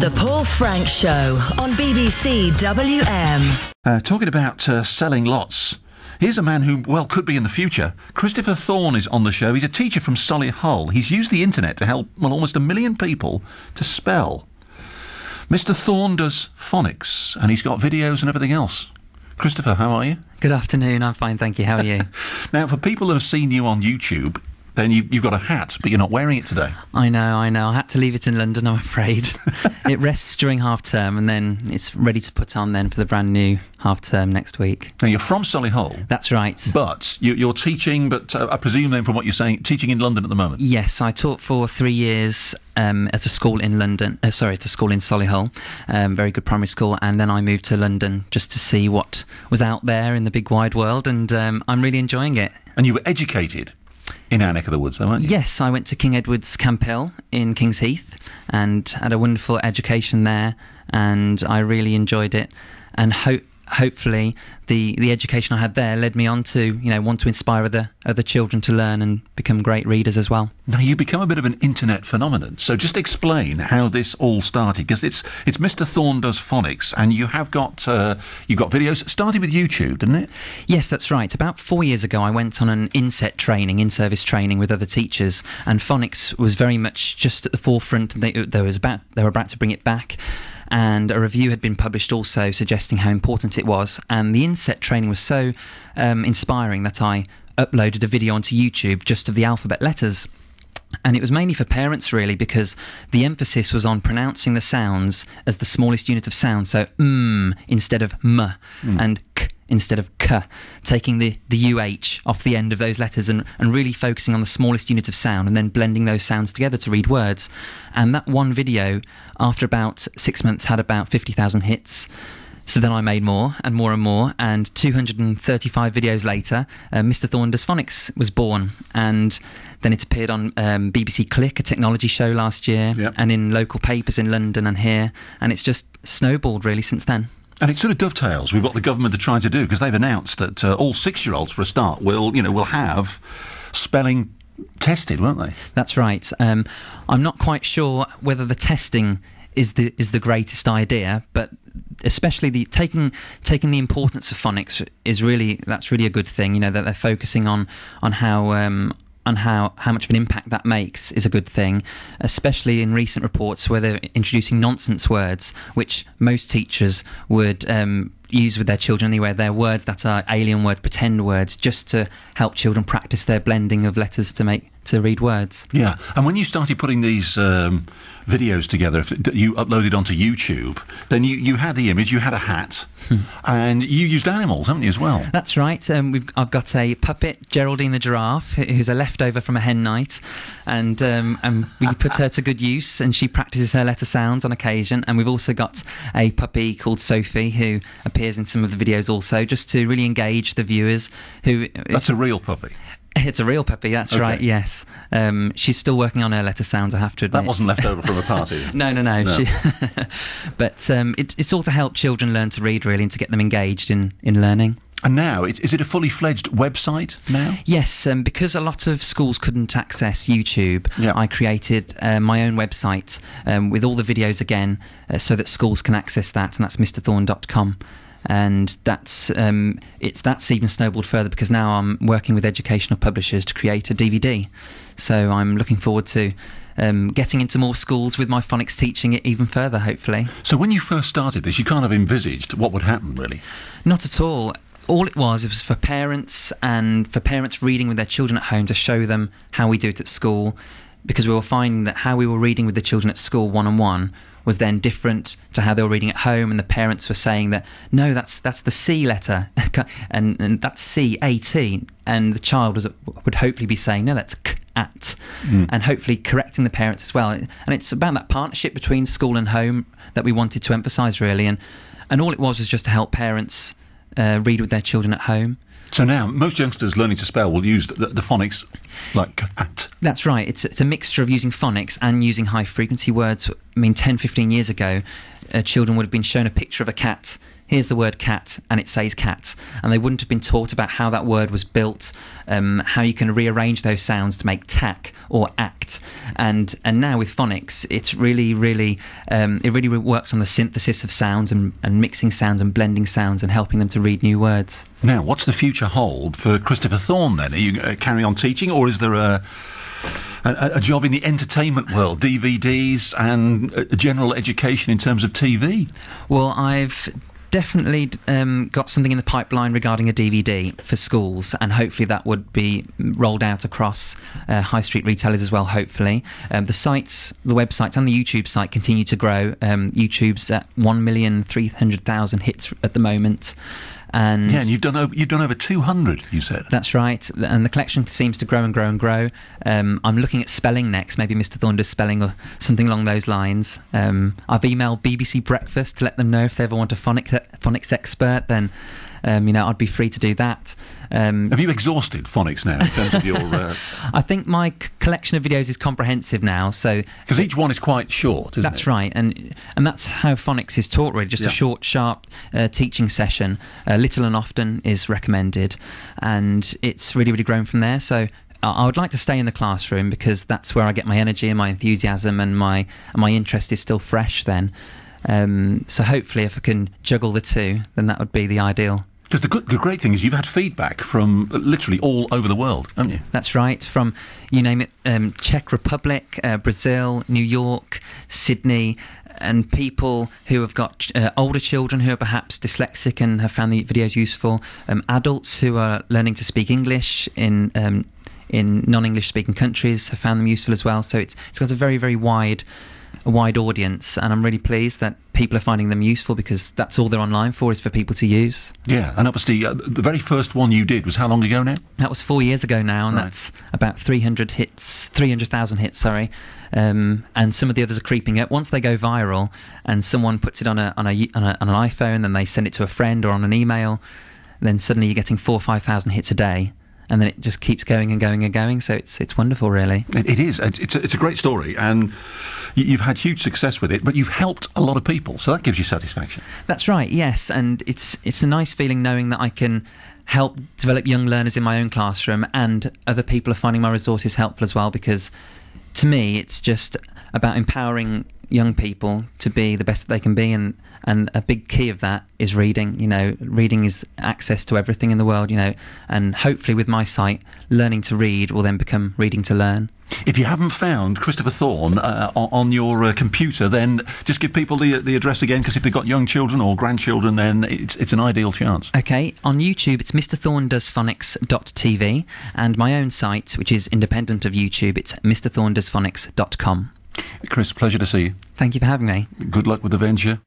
The Paul Frank Show on BBC WM. Talking about selling lots. Here's a man who, well, could be in the future. Christopher Thorne is on the show. He's a teacher from Solihull. He's used the internet to help, well, almost 1 million people to spell. Mr. Thorne does phonics, and he's got videos and everything else. Christopher, how are you? Good afternoon, I'm fine, thank you. How are you? Now, for people that have seen you on YouTube, then you've got a hat, but you're not wearing it today. I know. I had to leave it in London, I'm afraid. It rests during half-term, and then it's ready to put on then for the brand new half-term next week. Now, you're from Solihull. That's right. But you're teaching, but I presume then from what you're saying, teaching in London at the moment? Yes, I taught for 3 years at a school in London. At a school in Solihull, very good primary school, and then I moved to London just to see what was out there in the big wide world, and I'm really enjoying it. And you were educated in our neck of the woods, though, weren't you? Yes, I went to King Edward's Camp Hill in King's Heath and had a wonderful education there, and I really enjoyed it. And hopefully the education I had there led me on to, want to inspire other children to learn and become great readers as well. Now, you become a bit of an internet phenomenon, so just explain how this all started, because it's Mr. Thorne Does Phonics, and you have got videos. Started with YouTube, didn't it? Yes, that's right. About 4 years ago, I went on an in-service training with other teachers, and phonics was very much just at the forefront, and they were about to bring it back. And a review had been published also suggesting how important it was, and the inset training was so inspiring that I uploaded a video onto YouTube just of the alphabet letters. And it was mainly for parents, really, because the emphasis was on pronouncing the sounds as the smallest unit of sound, so instead of and k instead of k, taking the UH off the end of those letters and really focusing on the smallest unit of sound and then blending those sounds together to read words. And that one video, after about 6 months, had about 50,000 hits. So then I made more, and 235 videos later, Mr. Thorne Does Phonics was born, and then it appeared on BBC Click, a technology show last year, and in local papers in London and here, and it's just snowballed really since then. And it sort of dovetails with what the government are trying to do, because they've announced that all 6-year-olds, for a start, will have spelling tested, won't they? That's right. I'm not quite sure whether the testing is the greatest idea, but especially taking the importance of phonics that's really a good thing. That they're focusing on how much of an impact that makes is a good thing, especially in recent reports where they're introducing nonsense words, which most teachers would use with their children anyway. They're words that are alien words, pretend words, just to help children practice their blending of letters to read words. Yeah, and when you started putting these videos together, you uploaded onto YouTube, then you had the image, you had a hat, and you used animals, haven't you, as well? That's right. I've got a puppet, Geraldine the giraffe, who's a leftover from a hen night, and we put her to good use, and she practices her letter sounds on occasion. And we've also got a puppy called Sophie, who appears in some of the videos also, just to really engage the viewers. That's a real puppy? It's a real puppy, that's okay. Right, yes. She's still working on her letter sounds, I have to admit. That wasn't left over from a party? No. But it's all to help children learn to read, really, and to get them engaged in learning. And now, is it a fully fledged website now? Yes, because a lot of schools couldn't access YouTube, I created my own website with all the videos again, so that schools can access that, and that's mrthorne.com. And that's even snowballed further, because now I'm working with educational publishers to create a DVD. So I'm looking forward to getting into more schools with my phonics teaching it even further, hopefully. So when you first started this, you kind of envisaged what would happen, really? Not at all. All it was for parents, and for parents reading with their children at home, to show them how we do it at school, because we were finding that how we were reading with the children at school one-on-one was then different to how they were reading at home, and the parents were saying that, no, that's the C letter, and that's C-A-T, and the child would hopefully be saying, no, that's K-at, and hopefully correcting the parents as well. And it's about that partnership between school and home that we wanted to emphasise, really, and all it was just to help parents read with their children at home. So now, most youngsters learning to spell will use the phonics like at. That's right. It's a mixture of using phonics and using high-frequency words. I mean, 10, 15 years ago, children would have been shown a picture of a cat here's the word cat, and it says cat. And they wouldn't have been taught about how that word was built, how you can rearrange those sounds to make tack or act. And now with phonics, it's really works on the synthesis of sounds and mixing sounds and blending sounds and helping them to read new words. Now, what's the future hold for Christopher Thorne then? Are you carry on teaching, or is there a job in the entertainment world, DVDs and general education in terms of TV? Well, I've definitely got something in the pipeline regarding a DVD for schools, and hopefully that would be rolled out across high street retailers as well, hopefully. The websites and the YouTube site continue to grow. YouTube's at 1,300,000 hits at the moment. And you've done over 200, you said. That's right, and the collection seems to grow and grow and grow. I'm looking at spelling next, maybe Mr. Thorne does spelling or something along those lines. I've emailed BBC Breakfast to let them know if they ever want a phonics expert, then I'd be free to do that. Have you exhausted phonics now in terms of your... I think my collection of videos is comprehensive now, so... Because each one is quite short, isn't it? That's right, and that's how phonics is taught, really, just a short, sharp teaching session. Little and often is recommended, and it's really grown from there, so... I would like to stay in the classroom because that's where I get my energy and my enthusiasm, and my interest is still fresh then. So hopefully if I can juggle the two, then that would be the ideal. Because the great thing is you've had feedback from literally all over the world, haven't you? That's right, from, you name it, Czech Republic, Brazil, New York, Sydney, and people who have got older children who are perhaps dyslexic and have found the videos useful, adults who are learning to speak English in non-English speaking countries have found them useful as well. So it's got a very wide audience, and I'm really pleased that people are finding them useful, because that's all they're online for, is for people to use. Yeah, and obviously the very first one you did was how long ago now? That was 4 years ago now, and that's about 300,000 hits, sorry. And some of the others are creeping up. Once they go viral and someone puts it on an iPhone, then they send it to a friend or on an email, then suddenly you're getting 4,000 or 5,000 hits a day. And then it just keeps going and going and going. So it's wonderful, really. It is. It's a great story, and you've had huge success with it. But you've helped a lot of people, so that gives you satisfaction. That's right. Yes, and it's a nice feeling knowing that I can help develop young learners in my own classroom, and other people are finding my resources helpful as well. Because to me, it's just about empowering young people to be the best that they can be, and a big key of that is reading. Reading is access to everything in the world, and hopefully with my site, learning to read will then become reading to learn. If you haven't found Christopher Thorne on your computer, then just give people the address again, because if they've got young children or grandchildren, then it's an ideal chance. Okay, on YouTube it's mrthornedoesphonics.tv, and my own site, which is independent of YouTube, it's mrthornedoesphonics.com. Chris, pleasure to see you. Thank you for having me. Good luck with the venture.